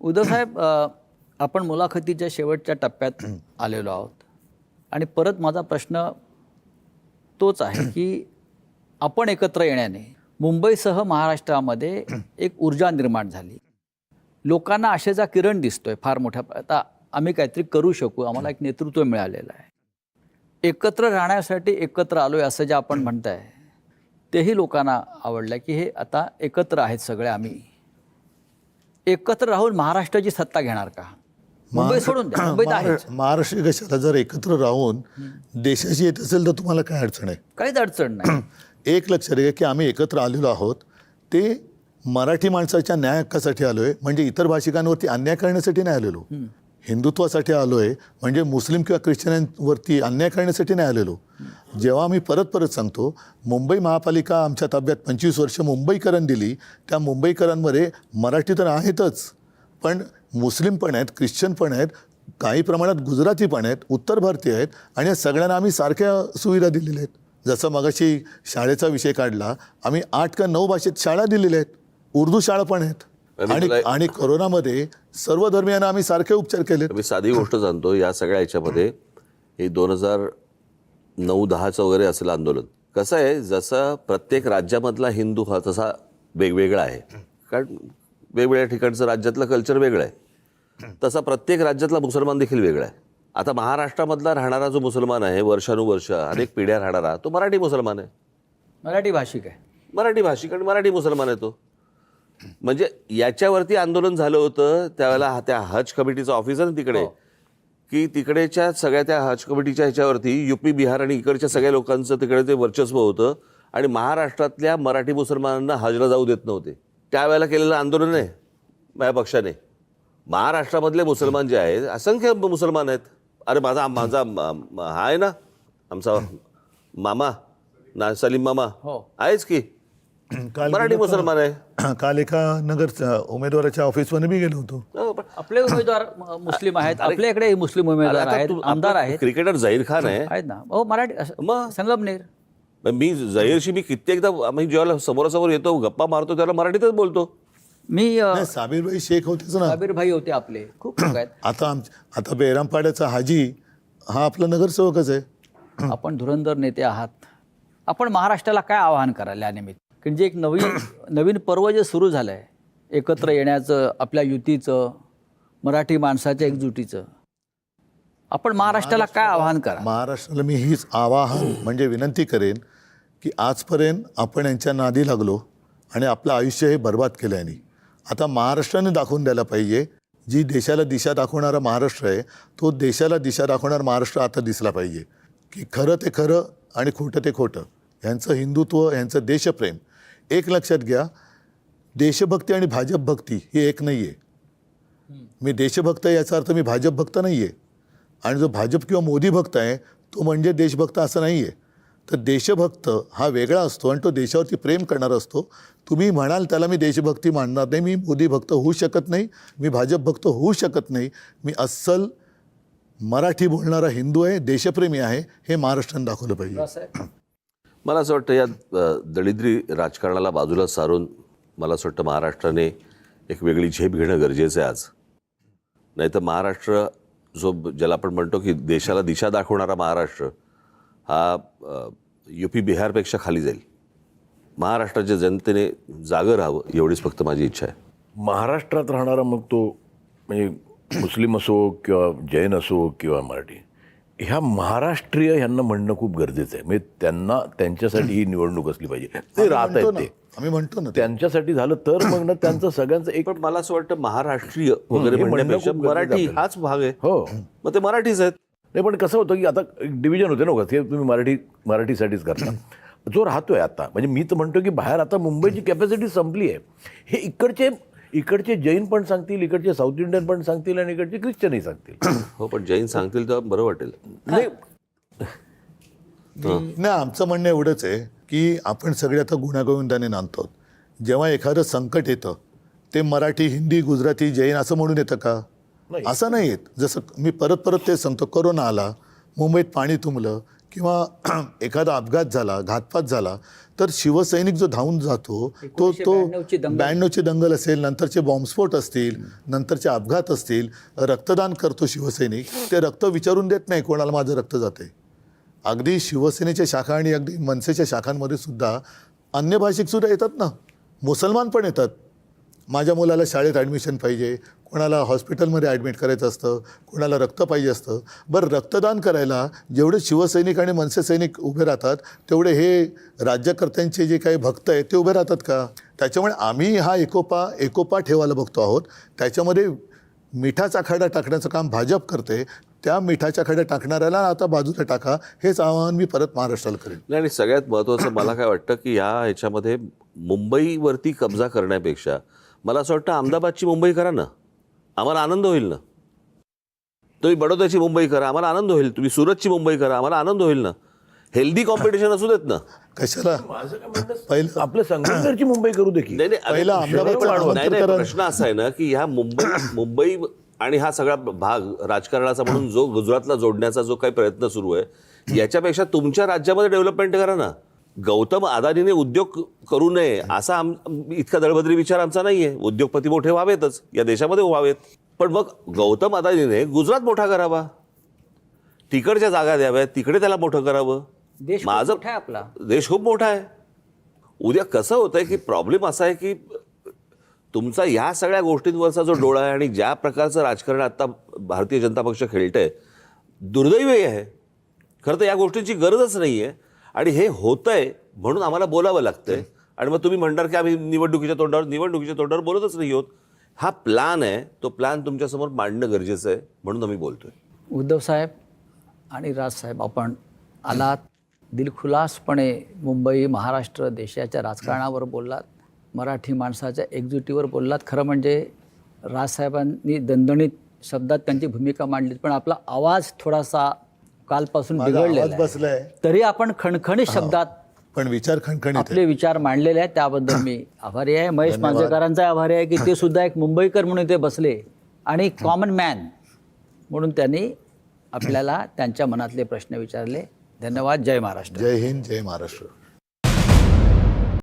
उद्धव साहेब, आपण मुलाखतीच्या शेवटच्या टप्प्यात आलेलो आहोत आणि परत माझा प्रश्न तोच आहे की आपण एकत्र येण्याने मुंबईसह महाराष्ट्रामध्ये एक ऊर्जा निर्माण झाली. लोकांना आशेचा किरण दिसतोय फार मोठ्या. आता आम्ही काहीतरी करू शकू, आम्हाला एक नेतृत्व मिळालेलं आहे. एकत्र राहण्यासाठी एकत्र आलोय असं जे आपण म्हणताय तेही लोकांना आवडलं की हे आता एकत्र आहेत सगळे. आम्ही एकत्र राहून महाराष्ट्राची सत्ता घेणार का? मुंबई सोडून द्या, मुंबईत आहे. महाराष्ट्र कशाला जर एकत्र राहून देशाची येत असेल तर तुम्हाला काय अडचण आहे? काहीच अडचण नाही. एक लक्षात घ्या की आम्ही एकत्र आलेलो आहोत ते मराठी माणसाच्या न्याय हक्कासाठी आलोय, म्हणजे इतर भाषिकांवरती अन्याय करण्यासाठी नाही आलेलो. हिंदुत्वासाठी आलोय म्हणजे मुस्लिम किंवा ख्रिश्चनांवरती अन्याय करण्यासाठी नाही आलेलो. जेव्हा आम्ही परत परत सांगतो मुंबई महापालिका आमच्या ताब्यात 25 वर्ष मुंबईकरण दिली, त्या मुंबईकरांमध्ये मराठी तर आहेतच, पण मुस्लिम पण आहेत, ख्रिश्चन पण आहेत, काही प्रमाणात गुजराती पण आहेत, उत्तर भारतीय आहेत आणि या सगळ्यांना आम्ही सारख्या सुविधा दिलेल्या आहेत. जसं मगाशी शाळेचा विषय काढला, आम्ही 8 का 9 भाषेत शाळा दिलेल्या आहेत, उर्दू शाळा पण आहेत. आणि कोरोनामध्ये सर्व धर्मियांना आम्ही सारखे उपचार केले. मी साधी गोष्ट सांगतो, या सगळ्या याच्यामध्ये हे 2009-10चं वगैरे असेल आंदोलन. कसं आहे, जसं प्रत्येक राज्यामधला हिंदू हा तसा वेगवेगळा आहे, कारण वेगवेगळ्या ठिकाणचं राज्यातलं कल्चर वेगळं आहे, तसा प्रत्येक राज्यातला मुसलमान देखील वेगळा आहे. आता महाराष्ट्रामधला राहणारा जो मुसलमान आहे, वर्षानुवर्ष अनेक पिढ्या राहणारा, तो मराठी मुसलमान आहे, मराठी भाषिक आहे, मराठी भाषिक आणि मराठी मुसलमान आहे तो. म्हणजे याच्यावरती आंदोलन झालं होतं त्यावेळेला. त्या हज कमिटीचं ऑफिस आहे ना तिकडे, की तिकडेच्या सगळ्या त्या हज कमिटीच्या ह्याच्यावरती युपी बिहार आणि इकडच्या सगळ्या लोकांचं तिकडे ते वर्चस्व होतं आणि महाराष्ट्रातल्या मराठी मुसलमानांना हजला जाऊ देत नव्हते. त्यावेळेला केलेलं आंदोलन आहे माझ्या पक्षाने. महाराष्ट्रामधले मुसलमान जे आहेत, असंख्य मुसलमान आहेत. अरे माझा हा आहे ना आमचा मामा ना, सलीम मामा आहेच की, मराठी मुसलमान आहे. काल एका नगर उमेदवाराच्या ऑफिसमध्ये मी गेलो होतो. आपले उमेदवार मुस्लिम आहेत, आपल्या इकडे मुस्लिम उमेदवार आहेत, आमदार आहेत. क्रिकेटर झहीर खान आहे ना, हो मराठी, संगमनेर. मी झहीरशी मी कित्येकदा आम्ही जेव्हा समोरासमोर येतो गप्पा मारतो त्याला मराठीतच बोलतो. मी साबीर भाई शेख होतेच ना, साबीर भाई होते आपले, खूप लोक आहेत. आता बेरामपाड्याचा हाजी हा आपला नगरसेवकच आहे. आपण धुरंधर नेते आहात. आपण महाराष्ट्राला काय आवाहन कराल यानिमित्त? की जे एक नवीन पर्व जे सुरू झालं आहे, एकत्र येण्याचं, आपल्या युतीचं, मराठी माणसाच्या एकजुटीचं, आपण महाराष्ट्राला काय आवाहन करा? महाराष्ट्राला मी हीच आवाहन म्हणजे विनंती करेन की आजपर्यंत आपण यांच्या नादी लागलो आणि आपलं आयुष्य हे बर्बाद केलं आहे. आता महाराष्ट्राने दाखवून द्यायला पाहिजे, जी देशाला दिशा दाखवणारा महाराष्ट्र आहे तो देशाला दिशा दाखवणारा महाराष्ट्र आता दिसला पाहिजे, की खरं ते खरं आणि खोटं ते खोटं. यांचं हिंदुत्व, यांचं देशप्रेम. एक लक्षात घ्या, देशभक्ती आणि भाजप भक्ती ही एक नाही आहे. मी देशभक्त आहे याचा अर्थ मी भाजप भक्त नाही आहे, आणि जो भाजप किंवा मोदी भक्त आहे तो म्हणजे देशभक्त असं नाही आहे. तर देशभक्त हा वेगळा असतो आणि तो देशावरती प्रेम करणारा असतो. तुम्ही म्हणाल त्याला मी देशभक्ती मानणार नाही, मी मोदी भक्त होऊ शकत नाही, मी भाजप भक्त होऊ शकत नाही, मी अस्सल मराठी बोलणारा हिंदू आहे, देशप्रेमी आहे, हे महाराष्ट्राने दाखवलं पाहिजे. मला असं वाटतं या दळिद्री राजकारणाला बाजूला सारून मला असं वाटतं महाराष्ट्राने एक वेगळी झेप घेणं गरजेचं आहे आज. नाही तर महाराष्ट्र जो ज्याला आपण म्हणतो की देशाला दिशा दाखवणारा महाराष्ट्र हा युपी बिहारपेक्षा खाली जाईल. महाराष्ट्राच्या जनतेने जागं राहावं एवढीच फक्त माझी इच्छा आहे. महाराष्ट्रात राहणारा मग तो म्हणजे मुस्लिम असो किंवा जैन असो किंवा मराठी, ह्या महाराष्ट्रीय ह्यांना म्हणणं खूप गरजेचं आहे. म्हणजे त्यांना त्यांच्यासाठी ही निवडणूक असली पाहिजे. ते राहत आहेत, ते आम्ही म्हणतो ना त्यांच्यासाठी झालं तर मग ना त्यांचं सगळ्यांचं एक. पण मला असं वाटतं महाराष्ट्रीय वगैरे म्हणण्यापेक्षा मराठी हाच भाग आहे. हो, मग ते मराठीच आहेत. नाही पण कसं होतं की आता डिव्हिजन होते ना, ते तुम्ही मराठीसाठीच करता. जो राहतोय आता, म्हणजे मी तर म्हणतो की बाहेर आता मुंबईची कॅपॅसिटी संपली आहे. हे इकडचे जैन पण सांगतील, इकडचे साऊथ इंडियन पण सांगतील आणि इकडचे ख्रिश्चनही सांगतील. हो, पण जैन सांगतील तर बरं वाटेल. नाही, आमचं म्हणणं एवढंच आहे की आपण सगळे आता गुण्यागोविंदाने नांदतो. जेव्हा एखादं संकट येतं ते मराठी, हिंदी, गुजराती, जैन असं म्हणून येतं का? असं नाही येत. जसं मी परत ते सांगतो, कोरोना आला, मुंबईत पाणी तुंबलं, किंवा एखादा अपघात झाला, घातपात झाला, तर शिवसैनिक जो धावून जातो तो 1992 ची दंगल. 92ची दंगल असेल, नंतरचे बॉम्बस्फोट असतील, नंतरचे अपघात असतील, रक्तदान करतो शिवसैनिक. ते रक्त विचारून देत नाही कोणाला माझं रक्त जाते. अगदी शिवसेनेच्या शाखा आणि अगदी मनसेच्या शाखांमध्ये सुद्धा अन्य भाषिक सुद्धा येतात ना, मुसलमान पण येतात. माझ्या मुलाला शाळेत ॲडमिशन पाहिजे, कोणाला हॉस्पिटलमध्ये ॲडमिट करायचं असतं, कोणाला रक्त पाहिजे असतं. बरं, रक्तदान करायला जेवढे शिवसैनिक आणि मनसे सैनिक उभे राहतात तेवढे हे राज्यकर्त्यांचे जे काही भक्त आहेत ते उभे राहतात का? त्याच्यामुळे आम्ही हा एकोपा ठेवायला बघतो आहोत. त्याच्यामध्ये मिठाचा खडा टाकण्याचं काम भाजप करते. त्या मिठाच्या खड्या टाकणाऱ्याला आता बाजूला टाका, हेच आवाहन मी परत महाराष्ट्राला करेन. नाही, आणि सगळ्यात महत्त्वाचं मला काय वाटतं की ह्याच्यामध्ये मुंबईवरती कब्जा करण्यापेक्षा मला असं वाटतं अहमदाबादची मुंबई करा ना, आम्हाला आनंद होईल ना. तुम्ही बडोद्याची मुंबई करा, आम्हाला आनंद होईल. तुम्ही सुरतची मुंबई करा, आम्हाला आनंद होईल ना. हेल्दी कॉम्पिटिशन असू देत ना. कशाला पहिलं आपलं संगमनेरची मुंबई करू दे की. नाही नाही, पहिला अहमदाबादचं नामांतर नाही नाही, करा. प्रश्न असा आहे ना की ह्या मुंबई आणि हा सगळा भाग राजकारणाचा म्हणून जो गुजरातला जोडण्याचा जो काही प्रयत्न सुरू आहे, याच्यापेक्षा तुमच्या राज्यामध्ये डेव्हलपमेंट करा ना. गौतम अदानीने उद्योग करू नये असा इतका दळभद्री विचार आमचा नाहीये. उद्योगपती मोठे व्हावेतच, या देशामध्ये व्हावेत. पण मग गौतम अदानीने गुजरात मोठा करावा, तिकडच्या जागा द्याव्यात, तिकडे त्याला मोठं करावं. देश खूप मोठा आहे आपला. देश खूप मोठा आहे. उद्या कसं होतंय की प्रॉब्लेम असा आहे की तुमचा ह्या सगळ्या गोष्टींवरचा जो डोळा आहे आणि ज्या प्रकारचं राजकारण आता भारतीय जनता पक्ष खेळतंय, दुर्दैवी आहे. खरं तर या गोष्टींची गरजच नाही आहे आणि हे होतंय म्हणून आम्हाला बोलावं लागतंय. आणि मग तुम्ही म्हणणार की आम्ही निवडणुकीच्या तोंडावर बोलतच नाही आहोत. हा प्लॅन आहे, तो प्लॅन तुमच्यासमोर मांडणं गरजेचं आहे म्हणून आम्ही बोलतोय. उद्धव साहेब आणि राजसाहेब, आपण आलात, दिलखुलासपणे मुंबई, महाराष्ट्र, देशाच्या राजकारणावर बोललात, मराठी माणसाच्या एकजुटीवर बोललात. खरं म्हणजे राजसाहेबांनी दणदणीत शब्दात त्यांची भूमिका मांडली, पण आपला आवाज थोडासा कालपासून माझा बिघडलेला आवाज आहे. बसलाय, तरी आपण खणखणीत शब्दात पण विचार खणखणीत आहे. आपले विचार मांडलेले आहेत, त्याबद्दल मी आभारी आहे. महेश मांजरेकरांचा आभारी आहे की ते सुद्धा एक मुंबईकर म्हणून ते बसले आणि कॉमन मॅन म्हणून त्यांनी आपल्याला त्यांच्या मनातले प्रश्न विचारले. धन्यवाद. जय महाराष्ट्र. जय हिंद, जय महाराष्ट्र.